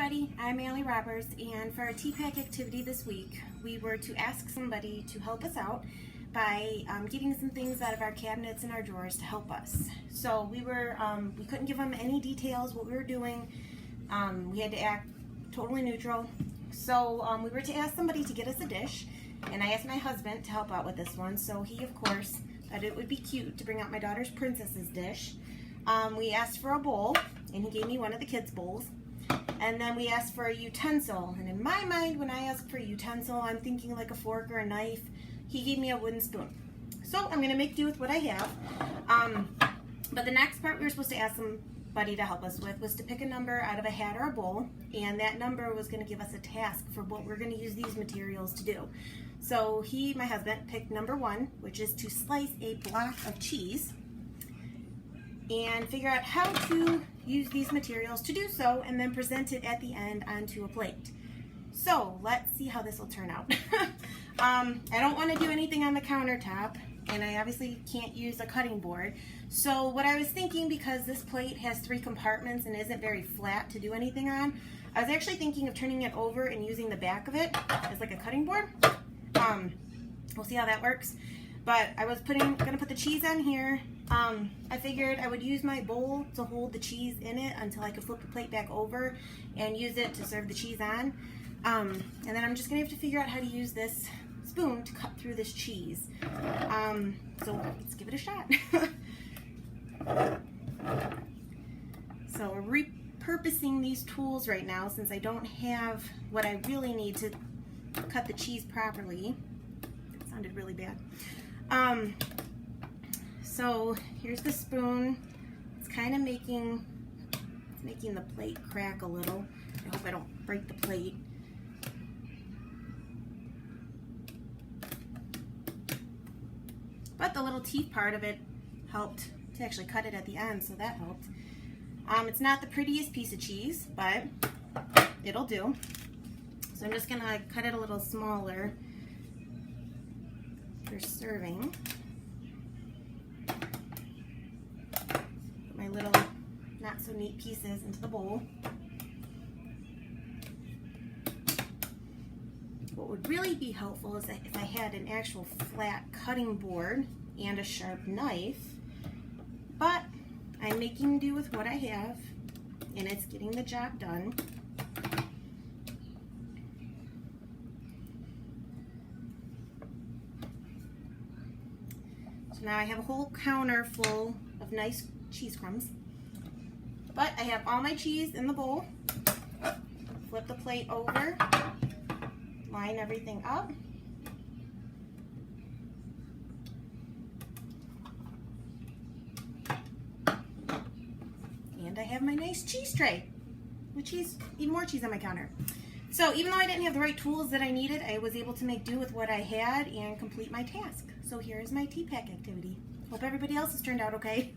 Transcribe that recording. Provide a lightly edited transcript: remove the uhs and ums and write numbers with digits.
everybody, I'm Allie Roberts, and for our TPACK activity this week, we were to ask somebody to help us out by getting some things out of our cabinets and our drawers to help us. So we couldn't give them any details what we were doing. We had to act totally neutral. So we were to ask somebody to get us a dish, and I asked my husband to help out with this one. So he, of course, thought it would be cute to bring out my daughter's princess's dish. We asked for a bowl, and he gave me one of the kids' bowls. And then we asked for a utensil, and in my mind, when I ask for a utensil, I'm thinking like a fork or a knife. He gave me a wooden spoon. So I'm gonna make do with what I have. But the next part we were supposed to ask somebody to help us with was to pick a number out of a hat or a bowl, and that number was gonna give us a task for what we're gonna use these materials to do. So my husband, picked number 1, which is to slice a block of cheese and figure out how to use these materials to do so, and then present it at the end onto a plate. So let's see how this will turn out. I don't want to do anything on the countertop, and I obviously can't use a cutting board. So what I was thinking, because this plate has 3 compartments and isn't very flat to do anything on, I was actually thinking of turning it over and using the back of it as like a cutting board. We'll see how that works. But I was gonna put the cheese on here. I figured I would use my bowl to hold the cheese in it until I could flip the plate back over and use it to serve the cheese on. And then I'm just gonna have to figure out how to use this spoon to cut through this cheese. So let's give it a shot. So we're repurposing these tools right now since I don't have what I really need to cut the cheese properly. That sounded really bad. So here's the spoon. It's kind of making the plate crack a little. I hope I don't break the plate. But the little teeth part of it helped to actually cut it at the end, so that helped. It's not the prettiest piece of cheese, but it'll do. So I'm just gonna cut it a little smaller for serving. Put my little not so neat pieces into the bowl. What would really be helpful is if I had an actual flat cutting board and a sharp knife, but I'm making do with what I have, and it's getting the job done. So now I have a whole counter full of nice cheese crumbs, but I have all my cheese in the bowl. Flip the plate over, line everything up, and I have my nice cheese tray with cheese, even more cheese on my counter. So even though I didn't have the right tools that I needed, I was able to make do with what I had and complete my task. So here's my TPACK activity. Hope everybody else has turned out okay.